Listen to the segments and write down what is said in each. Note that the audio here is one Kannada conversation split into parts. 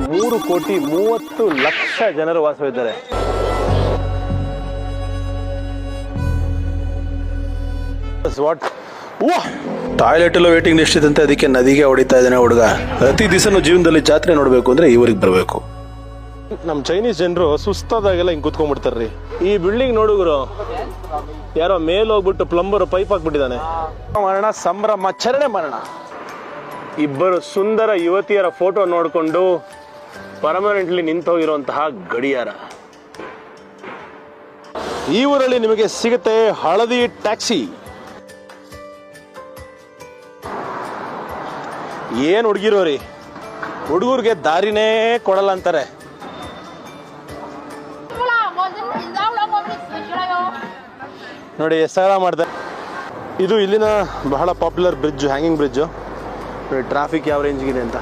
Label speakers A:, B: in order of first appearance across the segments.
A: 3,30,00,000 ಜನರು ವಾಸವಿದ್ದಾರೆ.
B: ಟಾಯ್ಲೆಟ್ ಎಲ್ಲ ವೇಟಿಂಗ್ ಲಿಸ್ಟ್ ಇದಂತೆ, ಅದಕ್ಕೆ ನದಿಗೆ ಹೊಡಿತಾ ಇದ್ದಾನೆ ಹುಡುಗ. ಪ್ರತಿ ದಿವಸನೂ ಜೀವನದಲ್ಲಿ ಜಾತ್ರೆ ನೋಡ್ಬೇಕು ಅಂದ್ರೆ ಈ ಊರಿಗೆ ಬರಬೇಕು.
A: ನಮ್ ಚೈನೀಸ್ ಜನರು ಸುಸ್ತಾದಾಗೆಲ್ಲ ಹಿಂಗ್ ಕುತ್ಕೊಂಡ್ಬಿಡ್ತಾರ್ರಿ. ಈ ಬಿಲ್ಡಿಂಗ್ ನೋಡುಗರು ಯಾರೋ ಮೇಲ್ ಹೋಗ್ಬಿಟ್ಟು ಪ್ಲಂಬರ್ ಪೈಪ್ ಹಾಕ್ಬಿಟ್ಟಿದ್ದಾನೆ. ಮರಣ ಸಂಭ್ರಮಾಚರಣೆ ಮರಣ. ಇಬ್ಬರು ಸುಂದರ ಯುವತಿಯರ ಫೋಟೋ ನೋಡಿಕೊಂಡು ಪರ್ಮನೆಂಟ್ಲಿ ನಿಂತೋಗಿರುವಂತಹ ಗಡಿಯಾರ. ಈ ಊರಲ್ಲಿ ನಿಮಗೆ ಸಿಗುತ್ತೆ ಹಳದಿ ಟ್ಯಾಕ್ಸಿ. ಏನ್ ಹುಡುಗಿರೋರಿ, ಹುಡುಗರಿಗೆ ದಾರಿನೇ ಕೊಡಲ್ಲ ಅಂತಾರೆ. ನೋಡಿ ಎಸ್ಸಾರ ಮಾಡ್ತಾರೆ. ಇದು ಇಲ್ಲಿನ ಬಹಳ ಪಾಪ್ಯುಲರ್ ಬ್ರಿಡ್ಜ್, ಹ್ಯಾಂಗಿಂಗ್ ಬ್ರಿಡ್ಜ್. ನೋಡಿ ಟ್ರಾಫಿಕ್ ಯಾವ ರೇಂಜ್ಗಿದೆ ಅಂತ.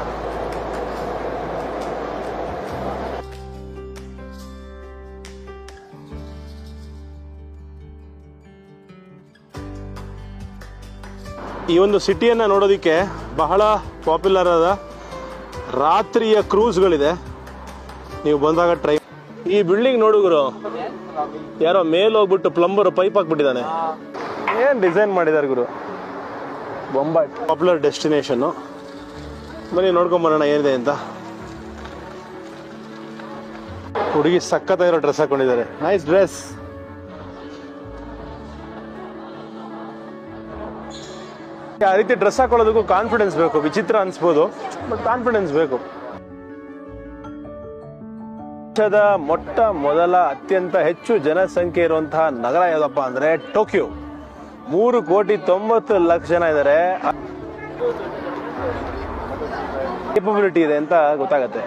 A: ಈ ಒಂದು ಸಿಟಿಯನ್ನ ನೋಡೋದಿಕ್ಕೆ ಬಹಳ ಪಾಪ್ಯುಲರ್ ಆದ ರಾತ್ರಿಯ ಕ್ರೂಸ್ಗಳಿದೆ. ನೀವು ಬಂದಾಗ ಟ್ರೈ. ಈ ಬಿಲ್ಡಿಂಗ್ ನೋಡುಗರು ಯಾರೋ ಮೇಲ್ ಹೋಗ್ಬಿಟ್ಟು ಪ್ಲಂಬರ್ ಪೈಪ್ ಹಾಕ್ಬಿಟ್ಟಿದ್ದಾನೆ. ಏನ್ ಡಿಸೈನ್ ಮಾಡಿದಾರೆ ಗುರು. ಬೊಂಬಾಟ್ ಪಾಪ್ಯುಲರ್ ಡೆಸ್ಟಿನೇಷನ್. ಬನ್ನಿ ನೋಡ್ಕೊಂಬರೋಣ ಏನಿದೆ ಅಂತ. ಹುಡುಗಿ ಸಖತ್ತಾಗಿರೋ ಡ್ರೆಸ್ ಹಾಕೊಂಡಿದ್ದಾರೆ. Nice dress. ಆ ರೀತಿ ಡ್ರೆಸ್ ಹಾಕೊಳ್ಳೋದಕ್ಕೂ ಕಾನ್ಫಿಡೆನ್ಸ್ ಬೇಕು. ವಿಚಿತ್ರ ಅನ್ಸ್ಬೋದು, ಬಟ್ ಕಾನ್ಫಿಡೆನ್ಸ್ ಬೇಕು. ದೇಶದ ಮೊಟ್ಟ ಮೊದಲ ಅತ್ಯಂತ ಹೆಚ್ಚು ಜನಸಂಖ್ಯೆ ಇರುವಂತಹ ನಗರ ಯಾವುದಪ್ಪ ಅಂದ್ರೆ ಟೋಕಿಯೋ. 3,90,00,000 ಜನ ಇದ್ದಾರೆ. ಕೇಪಬಿಲಿಟಿ ಇದೆ ಅಂತ ಗೊತ್ತಾಗತ್ತೆ.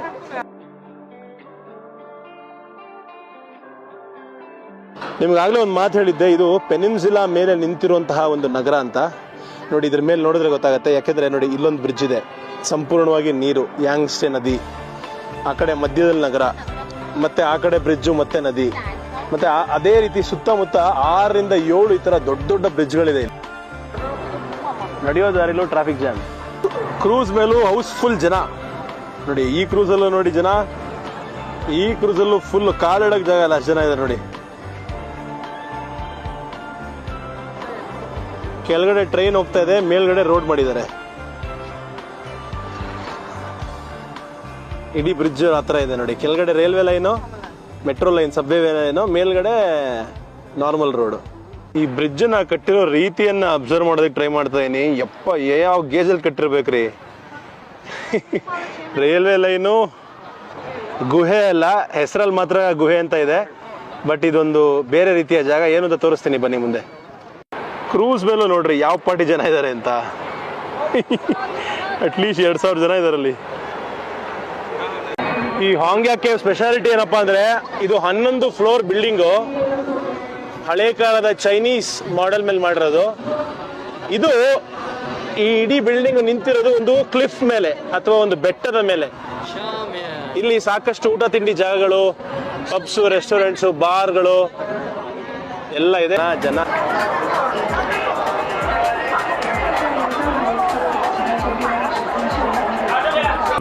A: ನಿಮ್ಗಾಗ್ಲೇ ಒಂದು ಮಾತು ಹೇಳಿದ್ದೆ, ಇದು ಪೆನಿನ್ಸುಲಾ ಮೇಲೆ ನಿಂತಿರುವಂತಹ ಒಂದು ನಗರ ಅಂತ. ನೋಡಿ ಇದ್ರ ಮೇಲೆ ನೋಡಿದ್ರೆ ಗೊತ್ತಾಗತ್ತೆ. ಯಾಕೆಂದ್ರೆ ನೋಡಿ ಇಲ್ಲೊಂದು ಬ್ರಿಡ್ಜ್ ಇದೆ, ಸಂಪೂರ್ಣವಾಗಿ ನೀರು, ಯಾಂಗ್ಸ್ಟೆ ನದಿ. ಆ ಕಡೆ ಮಧ್ಯದಲ್ಲಿ ನಗರ, ಮತ್ತೆ ಆ ಕಡೆ ಬ್ರಿಡ್ಜು, ಮತ್ತೆ ನದಿ, ಮತ್ತೆ ಅದೇ ರೀತಿ ಸುತ್ತಮುತ್ತ 6 ರಿಂದ 7 ಈ ತರ ದೊಡ್ಡ ದೊಡ್ಡ ಬ್ರಿಡ್ಜ್ಗಳಿದೆ. ನಡೆಯೋ ದಾರಿಲೂ ಟ್ರಾಫಿಕ್ ಜಾಮ್. ಕ್ರೂಸ್ ಮೇಲೂ ಹೌಸ್ಫುಲ್ ಜನ. ನೋಡಿ ಈ ಕ್ರೂಸಲ್ಲೂ ನೋಡಿ ಜನ, ಈ ಕ್ರೂಸಲ್ಲೂ ಫುಲ್ ಕಾಲಿಡಕ್ ಜಾಗ ಇಲ್ಲ, ಅಷ್ಟು ಜನ ಇದ್ದಾರೆ ನೋಡಿ. ಕೆಳಗಡೆ ಟ್ರೈನ್ ಹೋಗ್ತಾ ಇದೆ, ಮೇಲ್ಗಡೆ ರೋಡ್ ಮಾಡಿದ್ದಾರೆ. ಇಡೀ ಬ್ರಿಡ್ಜ್ ಹತ್ರ ಇದೆ ನೋಡಿ. ಕೆಳಗಡೆ railway line, metro line, subway line, ಮೇಲ್ಗಡೆ ನಾರ್ಮಲ್ ರೋಡ್. ಈ ಬ್ರಿಡ್ಜ್ ನ ಕಟ್ಟಿರೋ ರೀತಿಯನ್ನ ಅಬ್ಸರ್ವ್ ಮಾಡೋದಕ್ಕೆ ಟ್ರೈ ಮಾಡ್ತಾ ಇದೀನಿ. ಯಪ್ಪ, ಯಾವ ಗೇಜಲ್ಲಿ ಕಟ್ಟಿರ್ಬೇಕ್ರಿ. ರೈಲ್ವೆ ಲೈನು ಗುಹೆ ಅಲ್ಲ, ಹೆಸರಲ್ಲಿ ಮಾತ್ರ ಗುಹೆ ಅಂತ ಇದೆ, ಬಟ್ ಇದೊಂದು ಬೇರೆ ರೀತಿಯ ಜಾಗ. ಏನು ಅಂತ ತೋರಿಸ್ತೀನಿ ಬನ್ನಿ ಮುಂದೆ. ಕ್ರೂಸ್ ಮೇಲೂ ನೋಡ್ರಿ ಯಾವ ಪಾರ್ಟಿ ಜನ ಇದ್ದಾರೆ ಅಂತ. ಅಟ್ಲೀಸ್ಟ್ 2,000 ಜನ ಇದಾರಲ್ಲಿ. ಈ ಹಾಂಗ್ಯಾ ಕೇವ್ ಸ್ಪೆಷಾಲಿಟಿ ಏನಪ್ಪಾ ಅಂದ್ರೆ, ಇದು 11 ಫ್ಲೋರ್ ಬಿಲ್ಡಿಂಗು, ಹಳೆ ಕಾಲದ ಚೈನೀಸ್ ಮಾಡೆಲ್ ಮೇಲೆ ಮಾಡಿರೋದು. ಇದು ಈ ಇಡೀ ಬಿಲ್ಡಿಂಗ್ ನಿಂತಿರೋದು ಒಂದು ಕ್ಲಿಫ್ ಮೇಲೆ ಅಥವಾ ಒಂದು ಬೆಟ್ಟದ ಮೇಲೆ. ಇಲ್ಲಿ ಸಾಕಷ್ಟು ಊಟ ತಿಂಡಿ ಜಾಗಗಳು, ಪಬ್ಸು, ರೆಸ್ಟೋರೆಂಟ್ಸು, ಬಾರ್ಗಳು ಎಲ್ಲ ಇದೆ. ಜನ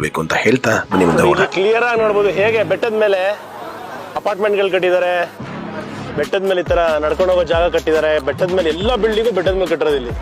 B: ಬೇಕು ಅಂತ ಹೇಳ್ತಾ ಬನ್ನಿ ಮುಂದೆ ಹೋಗೋಣ.
A: ಕ್ಲಿಯರ್ ಆಗಿ ನೋಡ್ಬೋದು ಹೇಗೆ ಬೆಟ್ಟದ ಮೇಲೆ ಅಪಾರ್ಟ್ಮೆಂಟ್ಗಳು ಕಟ್ಟಿದ್ದಾರೆ. ಬೆಟ್ಟದ ಮೇಲೆ ಈ ತರ ನಡ್ಕೊಂಡು ಹೋಗೋ ಜಾಗ ಕಟ್ಟಿದ್ದಾರೆ. ಬೆಟ್ಟದ ಮೇಲೆ ಎಲ್ಲ ಬಿಲ್ಡಿಂಗು ಬೆಟ್ಟದ ಮೇಲೆ ಕಟ್ಟಿರೋದು ಇಲ್ಲಿ.